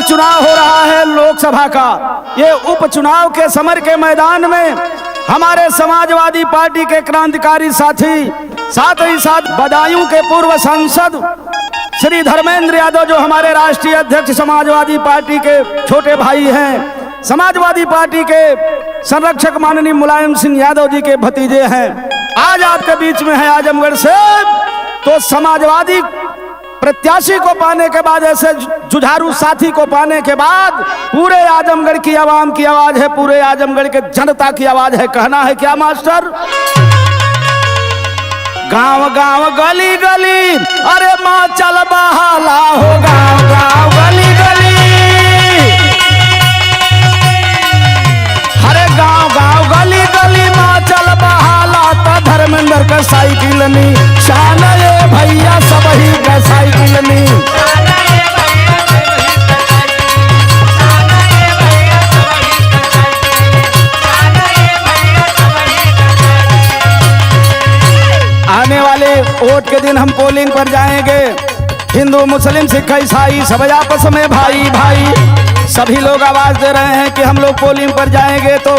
चुनाव हो रहा है लोकसभा का। ये उपचुनाव के समर के मैदान में हमारे समाजवादी पार्टी के क्रांतिकारी साथी, साथ ही साथ बदायूं के पूर्व सांसद श्री धर्मेंद्र यादव, जो हमारे राष्ट्रीय अध्यक्ष समाजवादी पार्टी के छोटे भाई हैं, समाजवादी पार्टी के संरक्षक माननीय मुलायम सिंह यादव जी के भतीजे हैं, आज आपके बीच में है आजमगढ़ से। तो समाजवादी प्रत्याशी को पाने के बाद, ऐसे जुझारू साथी को पाने के बाद पूरे आजमगढ़ की आवाम की आवाज है, पूरे आजमगढ़ के जनता की आवाज है। कहना है क्या मास्टर? गांव गांव गली गली अरे माँ चल बहाला हो, गांव गांव गली गली, अरे गांव गांव गली गली माँ चल बहाला। तो धर्मेंद्र का साइकिल नी शान ये भैया सबही का साइकिल नी। आने वाले वोट के दिन हम पोलिंग पर जाएंगे। हिंदू मुस्लिम सिख ईसाई सब आपस में भाई भाई, सभी लोग आवाज दे रहे हैं कि हम लोग पोलिंग पर जाएंगे तो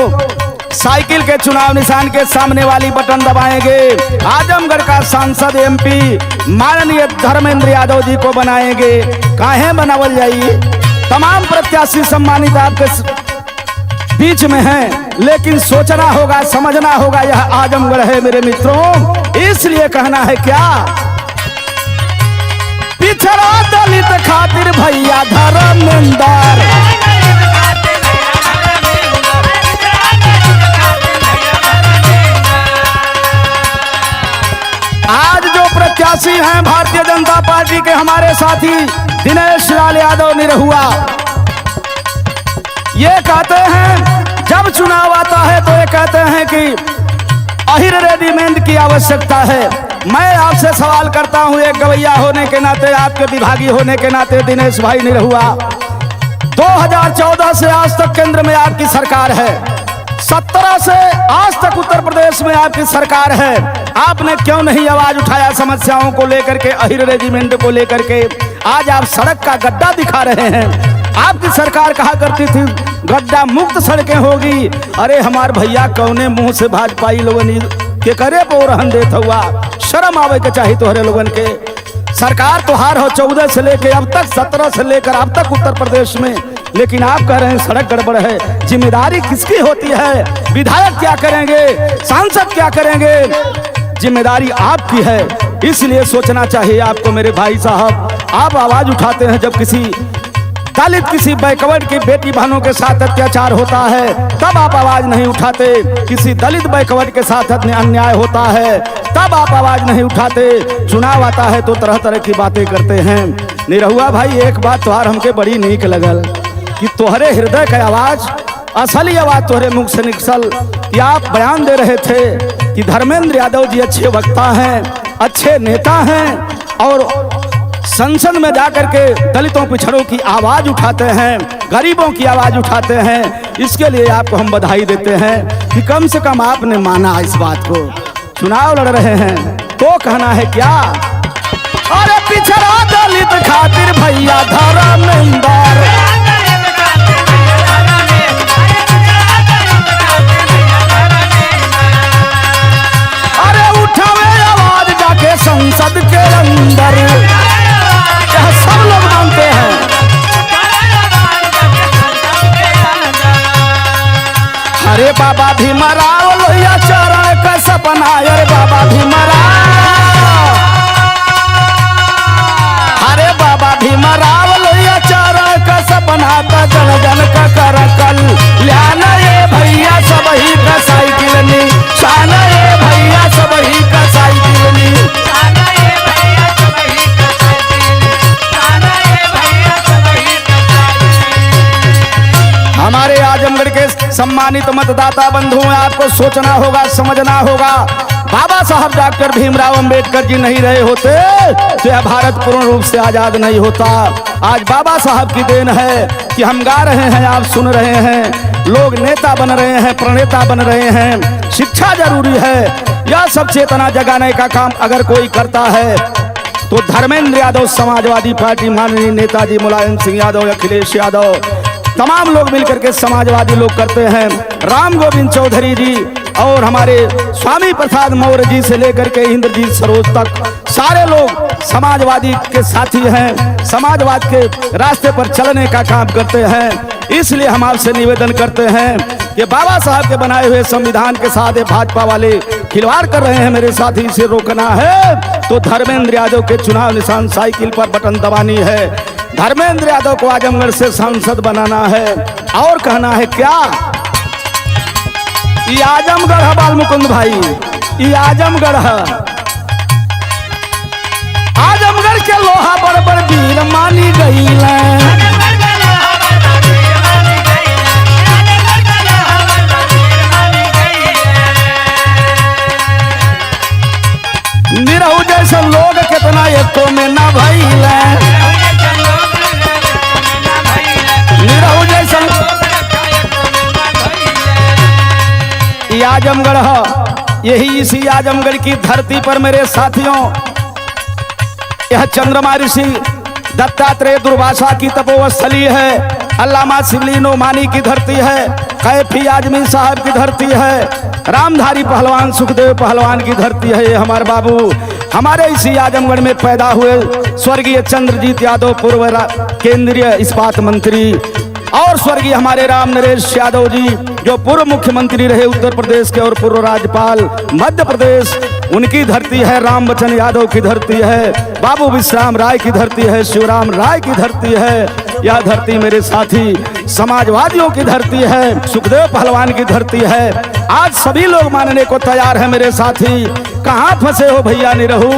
साइकिल के चुनाव निशान के सामने वाली बटन दबाएंगे। आजमगढ़ का सांसद एमपी माननीय धर्मेंद्र यादव जी को बनाएंगे। काहे बनावल जाइए, तमाम प्रत्याशी सम्मानित आपके बीच में हैं, लेकिन सोचना होगा, समझना होगा, यह आजमगढ़ है मेरे मित्रों। इसलिए कहना है क्या, पिछड़ा दलित खातिर भैया धर्मेंद्र, आज जो प्रत्याशी हैं भारतीय जनता पार्टी के हमारे साथी दिनेश लाल यादव निरहुआ, ये कहते हैं जब चुनाव आता है तो ये कहते हैं कि अहिर रेडीमेड की आवश्यकता है। मैं आपसे सवाल करता हूं, एक गवैया होने के नाते, आपके विभागी होने के नाते दिनेश भाई निरहुआ, 2014 से आज तक केंद्र में आपकी सरकार है, 17 से आज तक उत्तर प्रदेश में आपकी सरकार है। आपने क्यों नहीं आवाज उठाया समस्याओं को लेकर के, अहिर रेजिमेंट को लेकर के? आज आप सड़क का गड्ढा दिखा रहे हैं। आपकी सरकार कहा करती थी गड्ढा मुक्त सड़कें होगी। अरे हमार भैया कौने मुंह से भाजपाई लोगन के करे पोरहन देत हुआ, शर्म आवे के चाहिए तोहरे लोगन के। सरकार तो हार हो 14 से लेकर अब तक, 17 से लेकर अब तक उत्तर प्रदेश में, लेकिन आप कह रहे हैं सड़क गड़बड़ है। जिम्मेदारी किसकी होती है? विधायक क्या करेंगे, सांसद क्या करेंगे? जिम्मेदारी आपकी है। इसलिए सोचना चाहिए आपको मेरे भाई साहब। आप आवाज उठाते हैं जब किसी दलित, किसी बैकवर्ड की बेटी बहनों के साथ अत्याचार होता है, तब आप आवाज नहीं उठाते। किसी दलित बैकवर्ड के साथ अन्याय होता है, तब आप आवाज नहीं उठाते। चुनाव आता है तो तरह तरह की बातें करते हैं। निरहुआ भाई, एक बात तोहार हमके बड़ी नीक लगल कि तोहरे हृदय का आवाज, असली आवाज तोहरे मुख से निकसल कि आप बयान दे रहे थे कि धर्मेंद्र यादव जी अच्छे वक्ता हैं, अच्छे नेता हैं और संसद में जाकर के दलितों पिछड़ों की आवाज उठाते हैं, गरीबों की आवाज उठाते हैं। इसके लिए आपको हम बधाई देते हैं कि कम से कम आपने माना इस बात को। चुनाव लड़ रहे हैं तो कहना है क्या, अरे पिछड़ा दलित खातिर भैया धर्मेंद्र, अरे उठावे आवाज जाके संसद के अंदर। सब लोग मानते हैं। अरे बाबा भीमराव लोहिया चरण का सपना, अरे बाबा भीमराव, अरे बाबा भीमराव लोहिया चरण का सपना, का जन जन का कर कल्याण। ये भैया सबही का साइकिल नी शान, ये भैया सबही का साइकिल नी। हमारे आजमगढ़ के सम्मानित मतदाता बंधु हैं, आपको सोचना होगा, समझना होगा। बाबा साहब डॉक्टर भीमराव अंबेडकर जी नहीं रहे होते तो यह भारत पूर्ण रूप से आजाद नहीं होता। आज बाबा साहब की देन है कि हम गा रहे हैं, आप सुन रहे हैं, लोग नेता बन रहे हैं, प्रणेता बन रहे हैं। शिक्षा जरूरी है, यह सब चेतना जगाने का काम अगर कोई करता है तो धर्मेंद्र यादव समाजवादी पार्टी, माननीय नेताजी मुलायम सिंह यादव, अखिलेश यादव, तमाम लोग मिलकर के समाजवादी लोग करते हैं। राम गोविंद चौधरी जी और हमारे स्वामी प्रसाद मौर्य जी से लेकर के इंद्रजीत सरोज तक सारे लोग समाजवादी के साथी हैं, समाजवाद के रास्ते पर चलने का काम करते हैं। इसलिए हम आपसे निवेदन करते हैं कि बाबा साहब के बनाए हुए संविधान के साथ ये भाजपा वाले खिलवाड़ कर रहे हैं, मेरे साथी, इसे रोकना है तो धर्मेंद्र यादव के चुनाव निशान साइकिल पर बटन दबानी है। धर्मेंद्र यादव को आजमगढ़ से सांसद बनाना है। और कहना है क्या, ये आजमगढ़ है बाल मुकुंद भाई, ये आजमगढ़ है। आजमगढ़ के लोहा बड़बड़ वीर मानी गई निरहू जैसे लोग कितना एको में ना भइल, निरहू जैसा ये आजमगढ़ है। यही इसी आजमगढ़ की धरती पर मेरे साथियों यह चंद्रमा ऋषि दत्तात्रेय दुर्वासा की तपोस्थली है, अल्लामा शिवली नोमानी की धरती है, कैफी आजमी साहब की धरती है, रामधारी पहलवान सुखदेव पहलवान की धरती है। ये हमारे बाबू हमारे इसी आजमगढ़ में पैदा हुए स्वर्गीय चंद्रजीत यादव, पूर्व केंद्रीय इस्पात मंत्री, और स्वर्गीय हमारे राम नरेश यादव जी जो पूर्व मुख्यमंत्री रहे उत्तर प्रदेश के और पूर्व राज्यपाल मध्य प्रदेश, उनकी धरती है। राम बच्चन यादव की धरती है, बाबू विश्राम राय की धरती है, शिवराम राय की धरती है। यह धरती मेरे साथी समाजवादियों की धरती है, सुखदेव पहलवान की धरती है। आज सभी लोग मानने को तैयार है मेरे साथी। कहाँ फंसे हो भैया निरहू,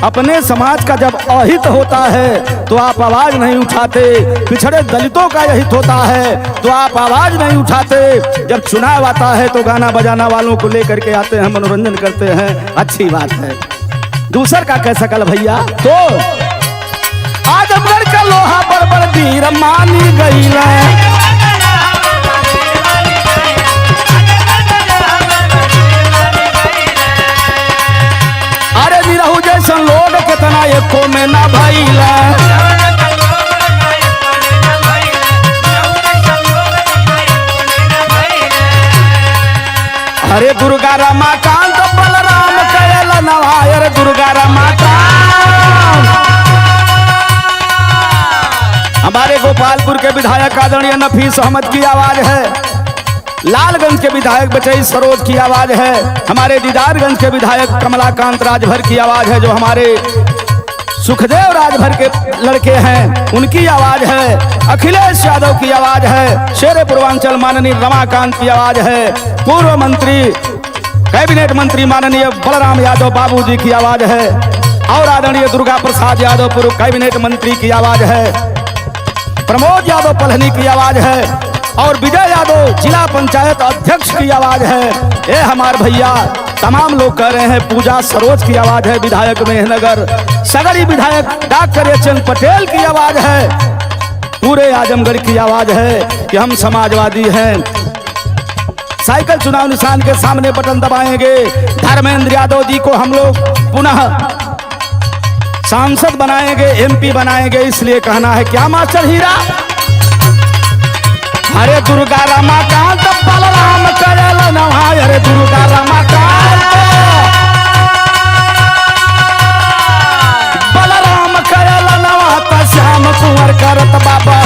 अपने समाज का जब अहित होता है तो आप आवाज नहीं उठाते, पिछड़े दलितों का यहित होता है तो आप आवाज नहीं उठाते। जब चुनाव आता है तो गाना बजाना वालों को लेकर के आते हैं, मनोरंजन करते हैं, अच्छी बात है। दूसर का कह सकल भैया, तो आजमगढ़ का लोहा बड़बड़ वीर मानी गई है। अरे निरहू जैसा लोग कितना एको में ना भइल, अरे दुर्गा रमाकांत बलराम कयल नवायर, दुर्गा रमाकांत। हमारे गोपालपुर के विधायक आदरणीय नफीस अहमद की आवाज है, लालगंज के विधायक बचई सरोज की आवाज है, हमारे दीदारगंज के विधायक कमलाकांत राजभर की आवाज है, जो हमारे सुखदेव राजभर के लड़के हैं उनकी आवाज है, अखिलेश यादव की आवाज है, शेर पूर्वांचल माननीय रमाकांत की आवाज है, पूर्व मंत्री कैबिनेट मंत्री माननीय बलराम यादव बाबू जी की आवाज है, और आदरणीय दुर्गा प्रसाद यादव पूर्व कैबिनेट मंत्री की आवाज है, प्रमोद यादव पलहनी की आवाज है, और विजय यादव जिला पंचायत अध्यक्ष की आवाज है। ये हमारे भैया तमाम लोग कह रहे हैं, पूजा सरोज की आवाज है, विधायक मेहनगर सगरी विधायक डॉक्टर एच.एन. पटेल की आवाज है, पूरे आजमगढ़ की आवाज है कि हम समाजवादी हैं। साइकिल चुनाव निशान के सामने बटन दबाएंगे, धर्मेंद्र यादव जी को हम लोग पुनः सांसद बनाएंगे, एमपी बनाएंगे। इसलिए कहना है क्या मास्टर हीरा, अरे दुर्गा रमाकांत बलराम कयल नवाय, अरे दुर्गा रमाकांत बलराम कयल नवा, श्याम कुंवर करत बाबा।